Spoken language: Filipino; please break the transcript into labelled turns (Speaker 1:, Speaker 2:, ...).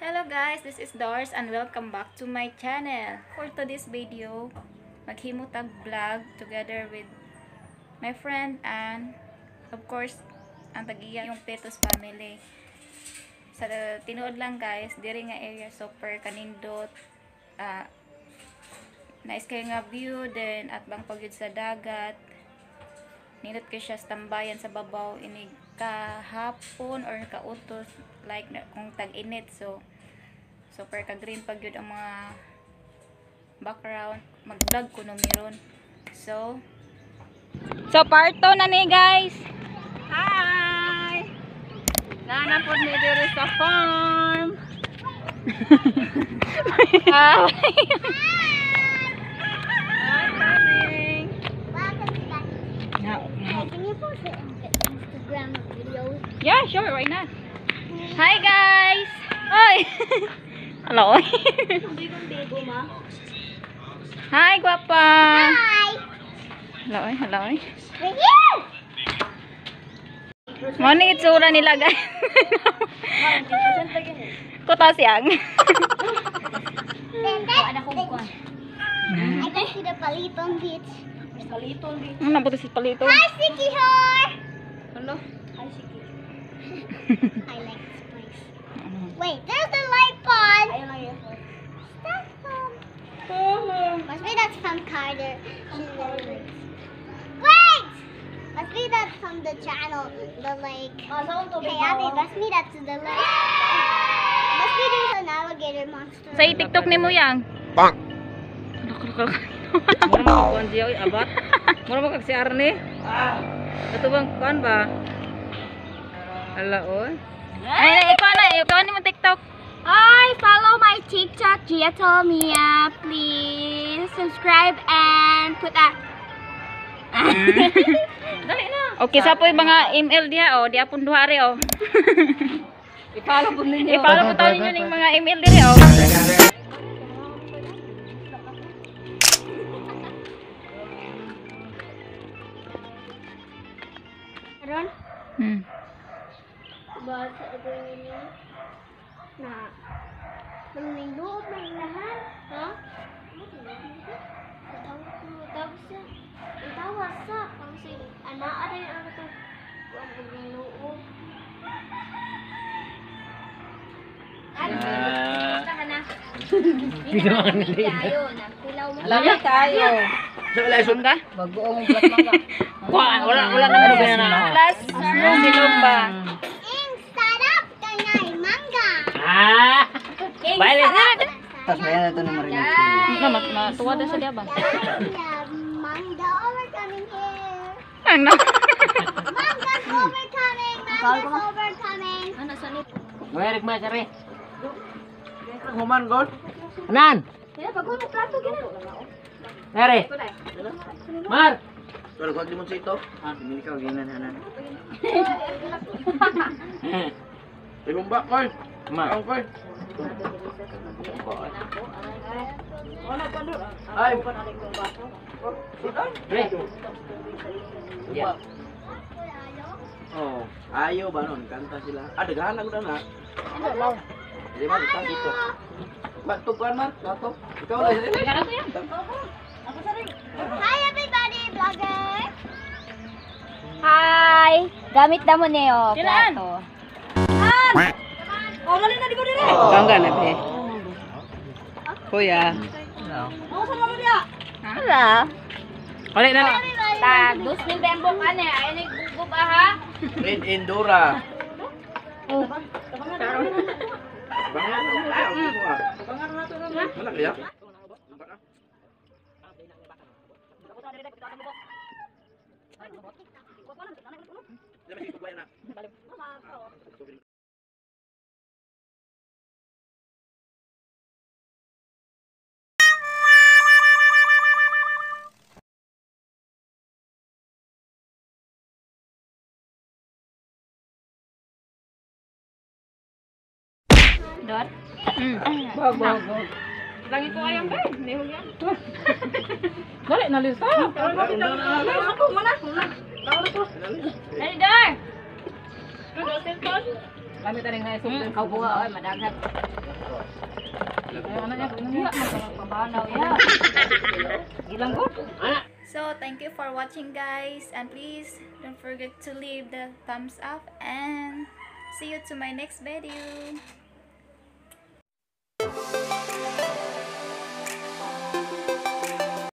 Speaker 1: Hello guys, this is Doris and welcome back to my channel. For today's video, maghimutag vlog together with my friend and of course, ang tagiya yung Petos family. Sa tinuod lang guys, diri nga area super kanindot. Nice kayo nga view then at bang pagyud sa dagat. Nindot kayo siya tambayan sa babaw inig kahapon or kautos like kung tag-init, so super ka-green pag yun ang mga background. Mag-vlog ko no meron. So part 2 na ni guys. Hi! Nanapod ni diri sa farm. Hi!
Speaker 2: Can you post it on Instagram videos?
Speaker 1: Yeah, sure, why not? Hi guys! Oy! Hello. Hi, guapa!
Speaker 2: Hi!
Speaker 1: Hello, hello.
Speaker 2: We're here!
Speaker 1: Mani itsura nila guys. Kuta siyang.
Speaker 2: I can see the Paliton beach.
Speaker 1: Ano po si Palito?
Speaker 2: Hi, Siki Hor!
Speaker 1: Hello.
Speaker 2: I like this place. Wait, there's the light pod! That's must be that's from Carter. Wait! Must be that's from the channel. The lake. Hey, Abby, must be that's the lake. Must be there's an alligator monster.
Speaker 1: Sa TikTok ni mo yang.
Speaker 3: Bang!
Speaker 4: Mura mo kuan diya oy abat. Mura mo kag si Arne. Ito bang kuan ba? Ala oy.
Speaker 1: Ay, ikaw na mo TikTok.
Speaker 2: Hi, follow my TikTok, Gia Mia. Please subscribe and put that.
Speaker 1: Dali na. Okay, sa po yung mga email diha oh, diha pun duhari oh.
Speaker 4: I-follow po ninyo.
Speaker 1: I-follow po tayo ninyo ning mga email diha oh.
Speaker 2: Ron? Basa ito yun na may loob ng lahat. Ha? Tawa sa kasi anaa rin ang ito ang loob.
Speaker 4: Ginawa nila.
Speaker 1: Lamig tayo.
Speaker 3: Sa lesson ka?
Speaker 4: Bagoong plasma. Wala naman ba na.
Speaker 1: Plus, silog ba?
Speaker 2: Ing sarap kay mangga.
Speaker 4: Bale na.
Speaker 3: Tapos may ano ito na marinig.
Speaker 1: Matuwa din sa diya ba?
Speaker 2: Mangga overcoming here.
Speaker 1: Ano?
Speaker 2: Mangga's overcoming. Mangga's overcoming.
Speaker 4: Mayrik ma sare.
Speaker 3: Human gold?
Speaker 4: Anan.
Speaker 2: Kaya pag may plato gina.
Speaker 4: Nare. Mar.
Speaker 3: Kalau kau timun sa ito? Hindi ka ginan hanan. Ibumba koy.
Speaker 4: Ma.
Speaker 3: Ang koy. Ay.
Speaker 4: Re.
Speaker 3: Ya. Oh, ayo banon kanta sila. Ada galang udah na. Jadi mah kita gitu. Mbak tukuan man, satu. Ikaw lah ini.
Speaker 2: Hi everybody, vlogger. Hi. Gamit na mo niyo plato. Oh, dali na di ko dire.
Speaker 4: Kangga na be. Kuya.
Speaker 1: Hala.
Speaker 4: Wala na.
Speaker 1: Tagos ni Bembok ane, ay ni gugub aha.
Speaker 3: In Indora. Bangan mana ya?
Speaker 1: Dot.
Speaker 4: Bago. Langit ko ayang ba? Nihog yan. Dali na lisa. Ako muna.
Speaker 1: Dali dar. Ano cellphone?
Speaker 4: Kami taning na isog kau buha ay madagat. Ay ana niya niya magpabanaw ya. Ilang ko?
Speaker 1: So, thank you for watching, guys, and please don't forget to leave the thumbs up, and see you to my next video.